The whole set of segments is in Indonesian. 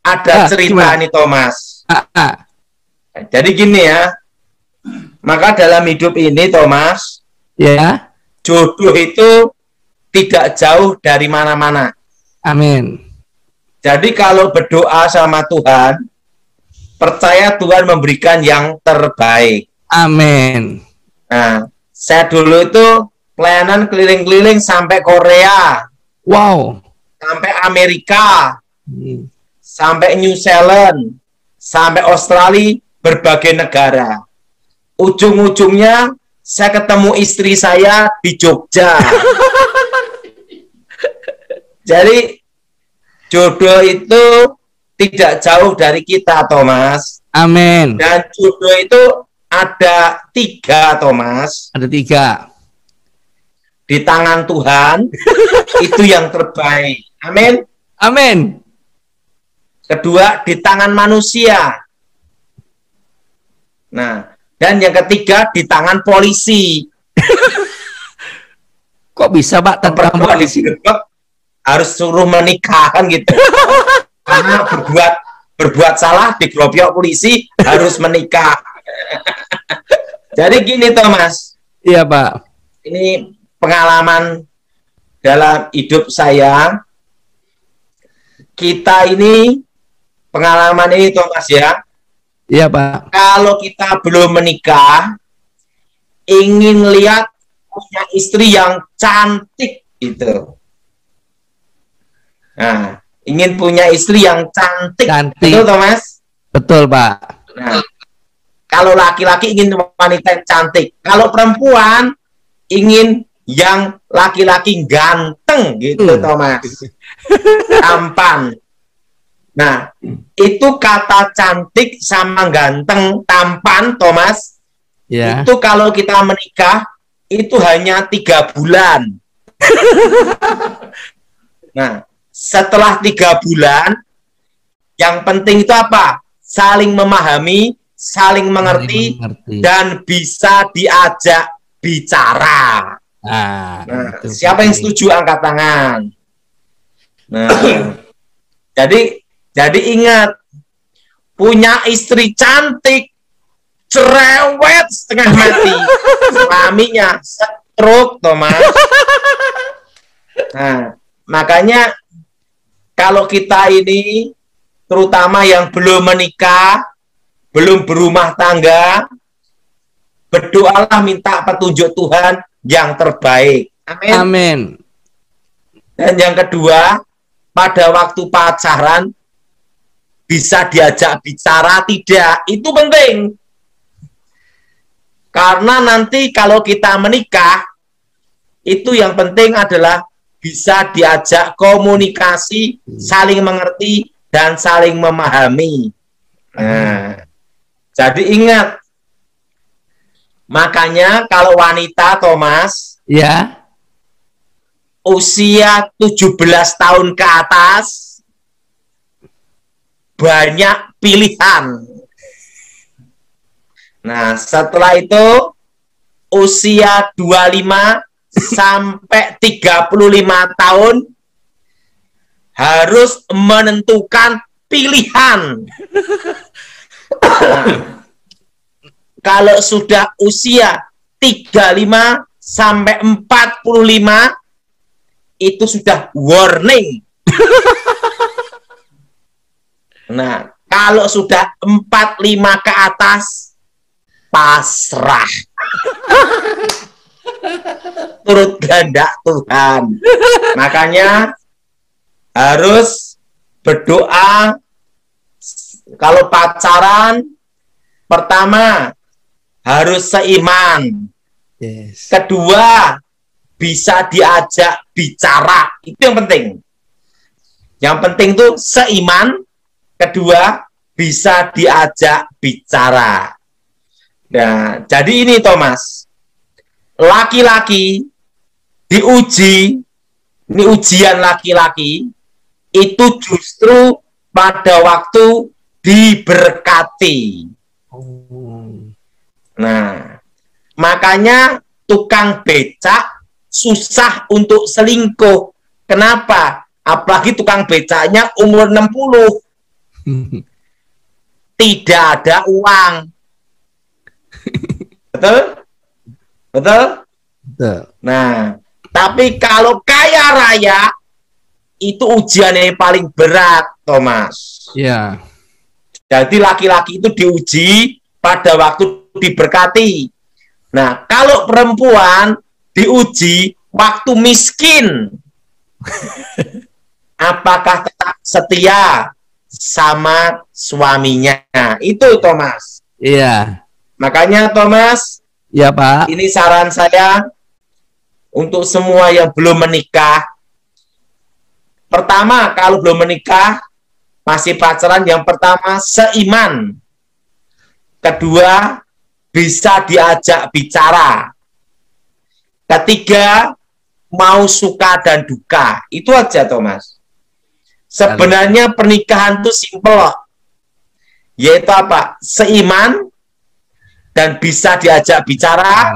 ada cerita nih Thomas. Jadi gini ya, maka dalam hidup ini Thomas, ya, jodoh itu tidak jauh dari mana-mana. Amin. Jadi kalau berdoa sama Tuhan, percaya Tuhan memberikan yang terbaik. Amin. Nah, saya dulu itu pelayanan keliling-keliling sampai Korea. Wow. Sampai Amerika. Sampai New Zealand. Sampai Australia, berbagai negara. Ujung-ujungnya saya ketemu istri saya di Jogja. Jadi jodoh itu tidak jauh dari kita, Thomas. Amin. Dan jodoh itu ada 3, Thomas. Ada 3. Di tangan Tuhan itu yang terbaik. Amin. Amin. Kedua, di tangan manusia. Nah, dan yang ketiga di tangan polisi. Kok bisa, Pak, tangan polisi? Harus suruh menikah kan gitu. Karena berbuat salah dikeroyok polisi harus menikah. Jadi gini Thomas. Iya, Pak. Ini pengalaman dalam hidup saya. Kita ini pengalaman ini Thomas ya. Iya, Pak. Kalau kita belum menikah, ingin lihat punya istri yang cantik gitu. Nah, ingin punya istri yang cantik. Betul, Thomas? Betul, Pak. Nah, kalau laki-laki ingin wanita yang cantik. Kalau perempuan ingin yang laki-laki ganteng gitu, Thomas. Tampan. Nah, itu kata cantik sama ganteng, tampan, Thomas. Ya. Itu kalau kita menikah, itu hanya 3 bulan. Nah, setelah 3 bulan, yang penting itu apa? Saling memahami, saling mengerti, dan bisa diajak bicara. Nah, siapa yang setuju angkat tangan? Nah, jadi ingat, punya istri cantik, cerewet setengah mati, suaminya stroke, Thomas. Nah, makanya kalau kita ini, terutama yang belum menikah, belum berumah tangga, berdoalah minta petunjuk Tuhan yang terbaik. Amin. Amin. Dan yang kedua, pada waktu pacaran, bisa diajak bicara tidak? Itu penting. Karena nanti kalau kita menikah, itu yang penting adalah bisa diajak komunikasi, saling mengerti, dan saling memahami. Nah, jadi ingat, makanya kalau wanita, Thomas, ya, usia 17 tahun ke atas, banyak pilihan. Nah, setelah itu, usia 25 sampai 35 tahun harus menentukan pilihan. Nah, kalau sudah usia 35 sampai 45 itu sudah warning. Nah, kalau sudah 45 ke atas pasrah. Turut kehendak Tuhan. Makanya harus berdoa. Kalau pacaran, pertama harus seiman. Yes. Kedua, bisa diajak bicara. Itu yang penting. Yang penting tuh seiman. Kedua, bisa diajak bicara. Nah, jadi ini Thomas, laki-laki diuji, ini ujian laki-laki, itu justru pada waktu diberkati. Nah, makanya tukang becak susah untuk selingkuh. Kenapa? Apalagi tukang becaknya umur 60. tidak ada uang. Betul? Betul? Betul. Nah, tapi kalau kaya raya, itu ujian yang paling berat, Thomas. Iya. Jadi laki-laki itu diuji pada waktu diberkati. Nah, kalau perempuan diuji waktu miskin. Apakah tetap setia sama suaminya? Itu, Thomas. Iya. Makanya, Thomas, Iya, Pak. ini saran saya untuk semua yang belum menikah. Pertama, kalau belum menikah, masih pacaran, yang pertama seiman. Kedua, bisa diajak bicara. Ketiga, mau suka dan duka. Itu aja, Thomas. Sebenarnya pernikahan itu simpel. Yaitu apa? Seiman dan bisa diajak bicara.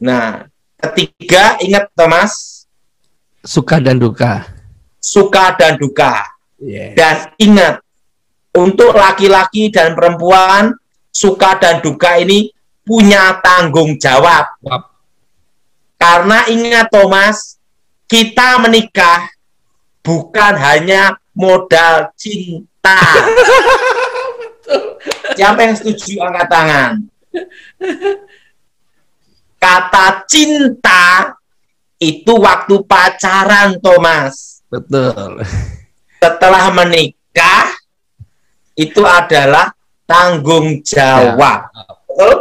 Nah, ketiga, ingat, Thomas. Suka dan duka. Suka dan duka. Yes. Dan ingat, untuk laki-laki dan perempuan, suka dan duka ini punya tanggung jawab. Karena ingat, Thomas, kita menikah bukan hanya modal cinta. Siapa yang setuju angkat tangan? Kata cinta itu waktu pacaran, Thomas. Betul. Setelah menikah, itu adalah tanggung jawab. Ya. Betul?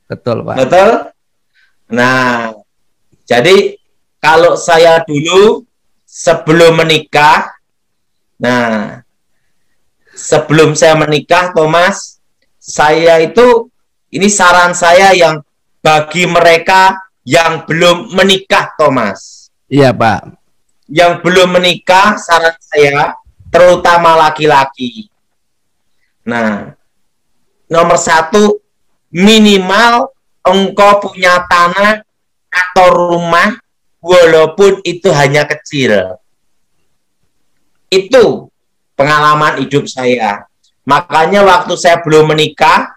Betul, Pak. Betul? Nah, jadi kalau saya dulu sebelum menikah, nah, sebelum saya menikah, Thomas, saya itu, ini saran saya yang bagi mereka yang belum menikah, Thomas. Iya, Pak. Yang belum menikah, saran saya, terutama laki-laki. Nah, nomor satu, minimal engkau punya tanah atau rumah, walaupun itu hanya kecil. Itu pengalaman hidup saya. Makanya waktu saya belum menikah,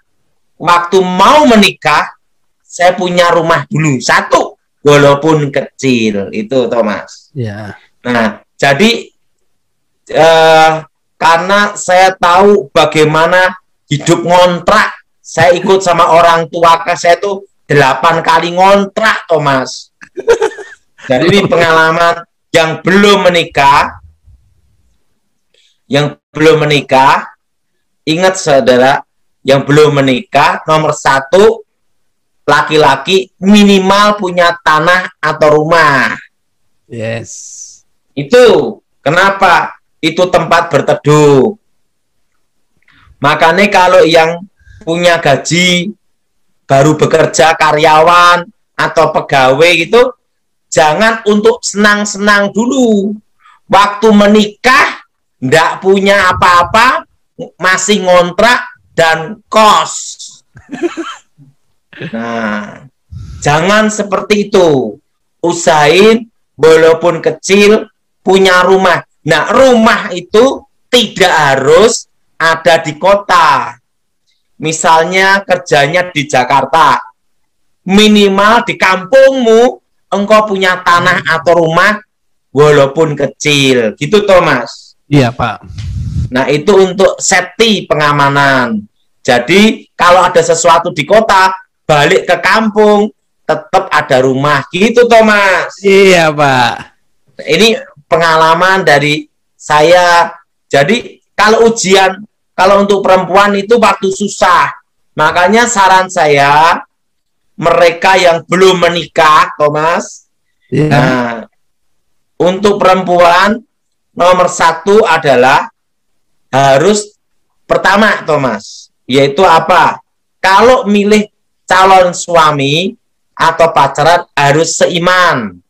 waktu mau menikah, saya punya rumah dulu. Satu, walaupun kecil. Itu, Thomas. Ya. Nah, jadi karena saya tahu bagaimana hidup ngontrak, saya ikut sama orang tua saya tuh 8 kali ngontrak, Thomas. Jadi ini pengalaman yang belum menikah. Yang belum menikah, ingat saudara, yang belum menikah, nomor satu, laki-laki minimal punya tanah atau rumah. Yes. Itu kenapa? Itu tempat berteduh. Makanya kalau yang punya gaji, baru bekerja, karyawan, atau pegawai gitu, jangan untuk senang-senang dulu. Waktu menikah, nggak punya apa-apa, masih ngontrak dan kos. Nah, jangan seperti itu. Usahain, walaupun kecil, punya rumah. Nah, rumah itu tidak harus ada di kota. Misalnya kerjanya di Jakarta, minimal di kampungmu, engkau punya tanah atau rumah, walaupun kecil. Gitu, Thomas. Iya, Pak. Nah, itu untuk safety pengamanan. Jadi, kalau ada sesuatu di kota, balik ke kampung, tetap ada rumah. Gitu, Thomas. Iya, Pak. Ini pengalaman dari saya. Jadi, kalau ujian, kalau untuk perempuan itu waktu susah. Makanya saran saya, mereka yang belum menikah, Thomas, ya. Nah, untuk perempuan, nomor satu adalah harus pertama, Thomas, yaitu apa? Kalau milih calon suami atau pacaran harus seiman.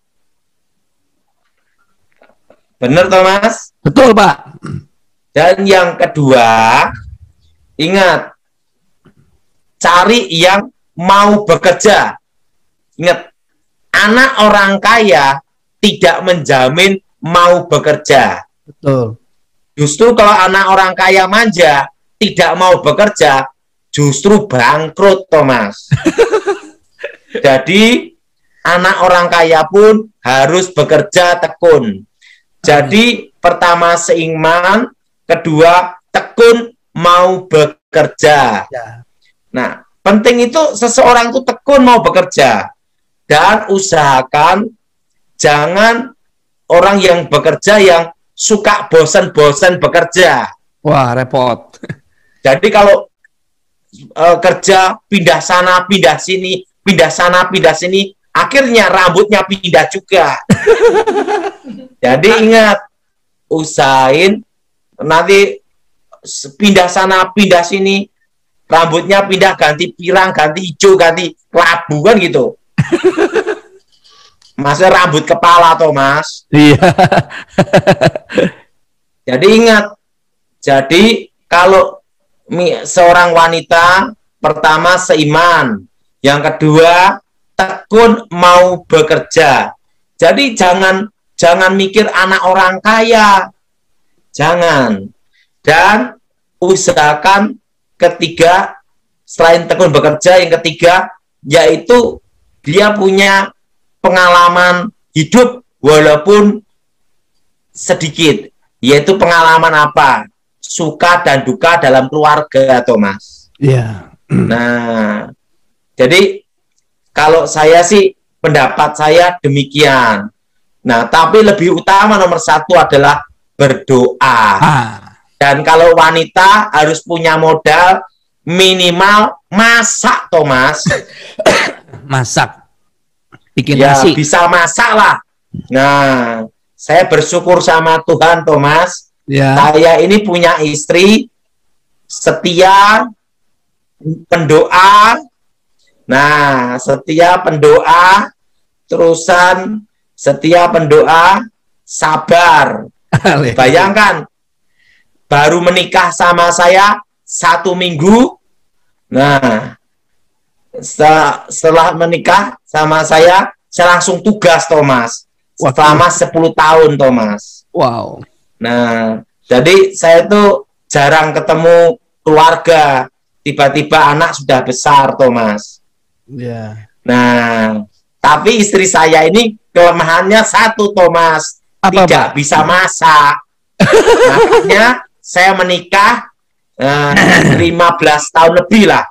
Benar, Thomas? Betul, Pak. Dan yang kedua, ingat, cari yang mau bekerja. Ingat, anak orang kaya tidak menjamin mau bekerja. Betul. Justru kalau anak orang kaya manja, tidak mau bekerja, justru bangkrut, Thomas. Jadi, anak orang kaya pun harus bekerja tekun. Jadi, pertama seiman, kedua tekun mau bekerja. Nah, penting itu seseorang itu tekun mau bekerja. Dan usahakan jangan orang yang bekerja yang suka bosan-bosan bekerja. Wah, repot. Jadi kalau kerja pindah sana, pindah sini, pindah sana, pindah sini, akhirnya rambutnya pindah juga. Jadi ingat, usahain nanti pindah sana, pindah sini, rambutnya pindah ganti pirang, ganti hijau, ganti kelabu kan gitu. Maksudnya rambut kepala, Thomas. Iya. Jadi ingat, jadi kalau seorang wanita pertama seiman, yang kedua tekun mau bekerja. Jadi jangan mikir anak orang kaya, jangan. Dan usahakan ketiga, selain tekun bekerja, yang ketiga yaitu dia punya pengalaman hidup walaupun sedikit. Yaitu pengalaman apa? Suka dan duka dalam keluarga, Thomas. Iya. Nah, jadi kalau saya sih, pendapat saya demikian. Nah, tapi lebih utama nomor satu adalah berdoa. Dan kalau wanita harus punya modal minimal masak, Thomas. Masak. Bikin ya, nasi. bisa masak lah. Nah, saya bersyukur sama Tuhan, Thomas. Ya. Saya ini punya istri setia, pendoa. Nah, setia pendoa, terusan setia pendoa, sabar. Bayangkan, baru menikah sama saya 1 minggu. Nah, setelah menikah sama saya langsung tugas, Thomas. Selama 10 tahun, Thomas. Wow. Nah, jadi saya tuh jarang ketemu keluarga. Tiba-tiba anak sudah besar, Thomas. Ya. Nah, tapi istri saya ini kelemahannya satu, Thomas. Tidak bisa masak. Makanya saya menikah 15 tahun lebih lah.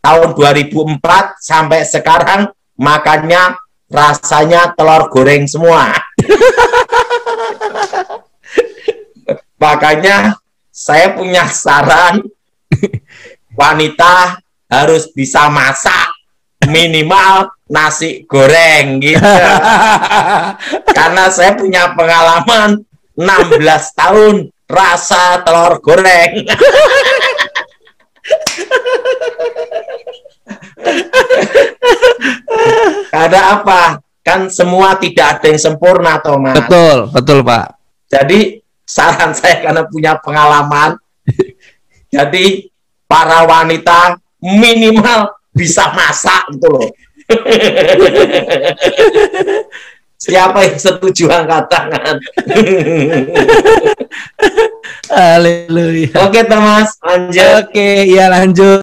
Tahun 2004 sampai sekarang makannya rasanya telur goreng semua. Makanya saya punya saran, wanita harus bisa masak minimal nasi goreng gitu. Karena saya punya pengalaman 16 tahun rasa telur goreng. Ada apa? Kan semua tidak ada yang sempurna, Thomas. Betul, betul, Pak. Jadi saran saya karena punya pengalaman, jadi para wanita minimal bisa masak gitu loh. Siapa yang setuju angkat tangan? Haleluya. Oke, Thomas, lanjut. Oke, ya lanjut.